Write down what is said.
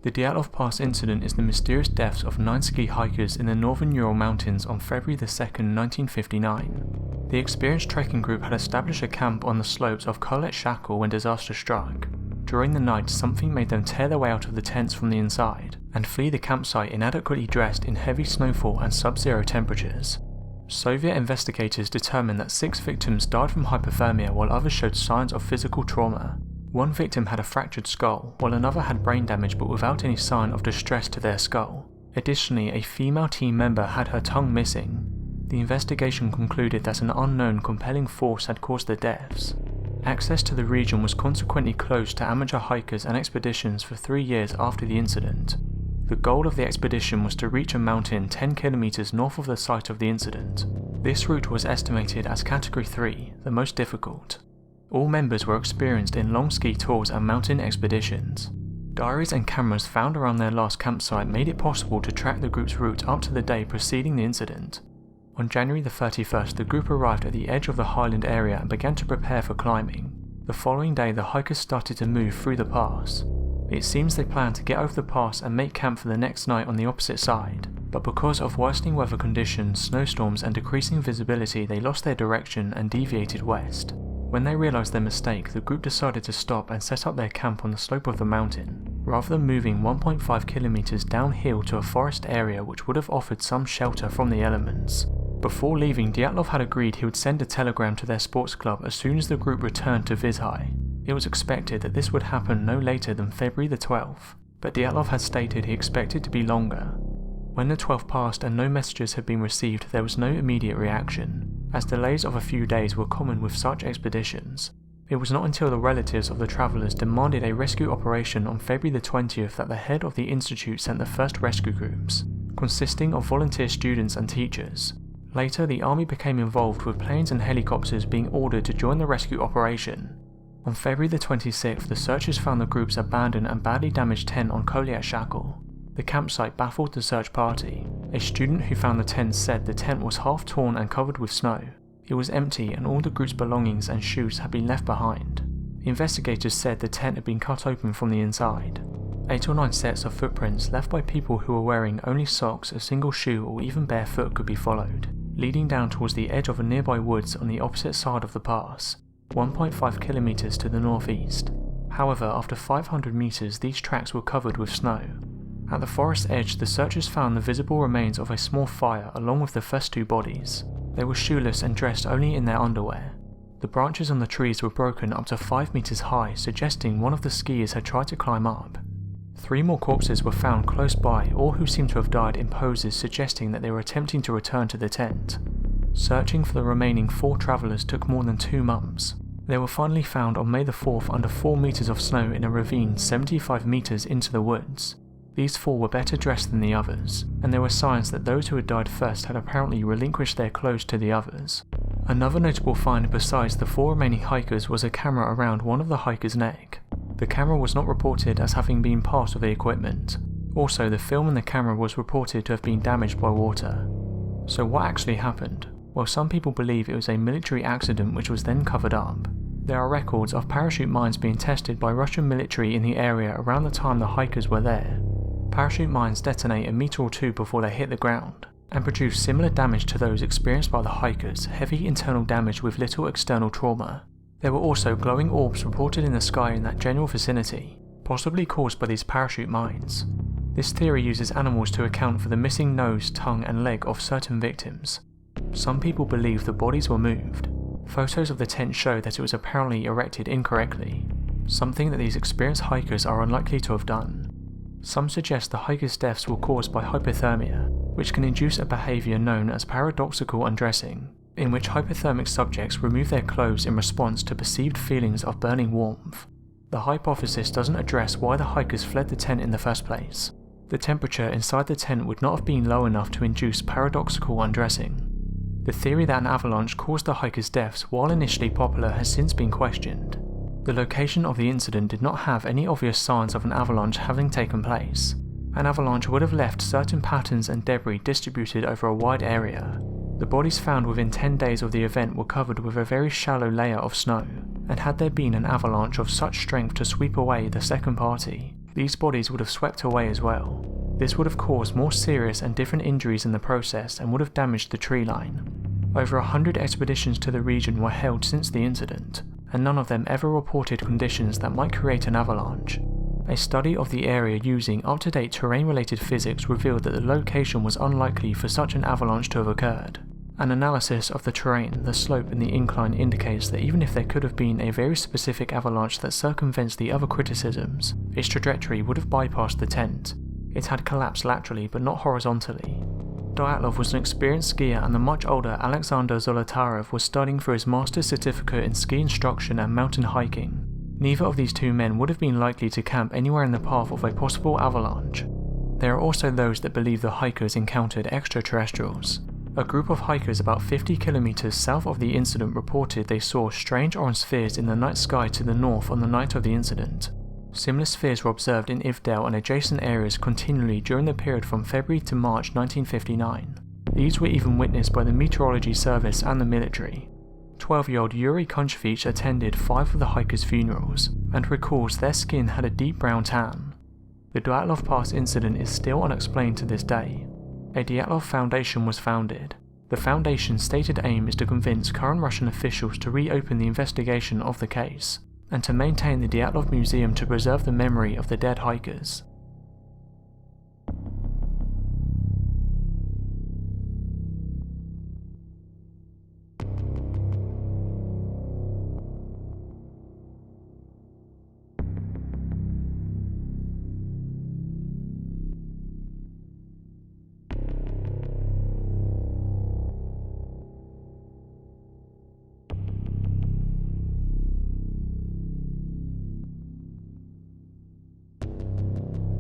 The Dyatlov Pass Incident is the mysterious deaths of 9 ski hikers in the northern Ural Mountains on February 2, 1959. The experienced trekking group had established a camp on the slopes of Kholat Syakhl when disaster struck. During the night, something made them tear their way out of the tents from the inside and flee the campsite inadequately dressed in heavy snowfall and sub-zero temperatures. Soviet investigators determined that 6 victims died from hypothermia while others showed signs of physical trauma. One victim had a fractured skull, while another had brain damage but without any sign of distress to their skull. Additionally, a female team member had her tongue missing. The investigation concluded that an unknown compelling force had caused the deaths. Access to the region was consequently closed to amateur hikers and expeditions for 3 years after the incident. The goal of the expedition was to reach a mountain 10 kilometers north of the site of the incident. This route was estimated as Category 3, the most difficult. All members were experienced in long ski tours and mountain expeditions. Diaries and cameras found around their last campsite made it possible to track the group's route up to the day preceding the incident. On January 31st, the group arrived at the edge of the highland area and began to prepare for climbing. The following day, the hikers started to move through the pass. It seems they planned to get over the pass and make camp for the next night on the opposite side, but because of worsening weather conditions, snowstorms and decreasing visibility, they lost their direction and deviated west. When they realised their mistake, the group decided to stop and set up their camp on the slope of the mountain, rather than moving 1.5 kilometers downhill to a forest area which would have offered some shelter from the elements. Before leaving, Dyatlov had agreed he would send a telegram to their sports club as soon as the group returned to Vizhai. It was expected that this would happen no later than February 12th, but Dyatlov had stated he expected to be longer. When the 12th passed and no messages had been received, there was no immediate reaction, as delays of a few days were common with such expeditions. It was not until the relatives of the travellers demanded a rescue operation on February 20th that the head of the institute sent the first rescue groups, consisting of volunteer students and teachers. Later, the army became involved with planes and helicopters being ordered to join the rescue operation. On February 26th, the searchers found the group's abandoned and badly damaged tent on Kholat Syakhl. The campsite baffled the search party. A student who found the tent said the tent was half torn and covered with snow. It was empty and all the group's belongings and shoes had been left behind. Investigators said the tent had been cut open from the inside. 8 or 9 sets of footprints left by people who were wearing only socks, a single shoe or even barefoot could be followed, leading down towards the edge of a nearby woods on the opposite side of the pass, 1.5 kilometers to the northeast. However, after 500 meters, these tracks were covered with snow. At the forest edge, the searchers found the visible remains of a small fire along with the first 2 bodies. They were shoeless and dressed only in their underwear. The branches on the trees were broken up to 5 meters high, suggesting one of the skiers had tried to climb up. 3 more corpses were found close by, all who seemed to have died in poses suggesting that they were attempting to return to the tent. Searching for the remaining 4 travellers took more than 2 months. They were finally found on May 4th under 4 meters of snow in a ravine 75 meters into the woods. These 4 were better dressed than the others, and there were signs that those who had died first had apparently relinquished their clothes to the others. Another notable find besides the 4 remaining hikers was a camera around one of the hikers' neck. The camera was not reported as having been part of the equipment. Also, the film in the camera was reported to have been damaged by water. So what actually happened? Well, some people believe it was a military accident which was then covered up. There are records of parachute mines being tested by Russian military in the area around the time the hikers were there. Parachute mines detonate a meter or 2 before they hit the ground, and produce similar damage to those experienced by the hikers, heavy internal damage with little external trauma. There were also glowing orbs reported in the sky in that general vicinity, possibly caused by these parachute mines. This theory uses animals to account for the missing nose, tongue and leg of certain victims. Some people believe the bodies were moved. Photos of the tent show that it was apparently erected incorrectly, something that these experienced hikers are unlikely to have done. Some suggest the hikers' deaths were caused by hypothermia, which can induce a behaviour known as paradoxical undressing, in which hypothermic subjects remove their clothes in response to perceived feelings of burning warmth. The hypothesis doesn't address why the hikers fled the tent in the first place. The temperature inside the tent would not have been low enough to induce paradoxical undressing. The theory that an avalanche caused the hikers' deaths, while initially popular, has since been questioned. The location of the incident did not have any obvious signs of an avalanche having taken place. An avalanche would have left certain patterns and debris distributed over a wide area. The bodies found within 10 days of the event were covered with a very shallow layer of snow, and had there been an avalanche of such strength to sweep away the second party, these bodies would have swept away as well. This would have caused more serious and different injuries in the process and would have damaged the tree line. Over 100 expeditions to the region were held since the incident, and none of them ever reported conditions that might create an avalanche. A study of the area using up-to-date terrain-related physics revealed that the location was unlikely for such an avalanche to have occurred. An analysis of the terrain, the slope and the incline indicates that even if there could have been a very specific avalanche that circumvents the other criticisms, its trajectory would have bypassed the tent. It had collapsed laterally but not horizontally. Dyatlov was an experienced skier, and the much older Alexander Zolotarev was studying for his master's certificate in ski instruction and mountain hiking. Neither of these two men would have been likely to camp anywhere in the path of a possible avalanche. There are also those that believe the hikers encountered extraterrestrials. A group of hikers about 50 kilometers south of the incident reported they saw strange orange spheres in the night sky to the north on the night of the incident. Similar spheres were observed in Ivdel and adjacent areas continually during the period from February to March 1959. These were even witnessed by the Meteorology Service and the military. 12-year-old Yuri Konchevich attended 5 of the hikers' funerals and recalls their skin had a deep brown tan. The Dyatlov Pass incident is still unexplained to this day. A Dyatlov Foundation was founded. The foundation's stated aim is to convince current Russian officials to reopen the investigation of the case, and to maintain the Dyatlov Museum to preserve the memory of the dead hikers.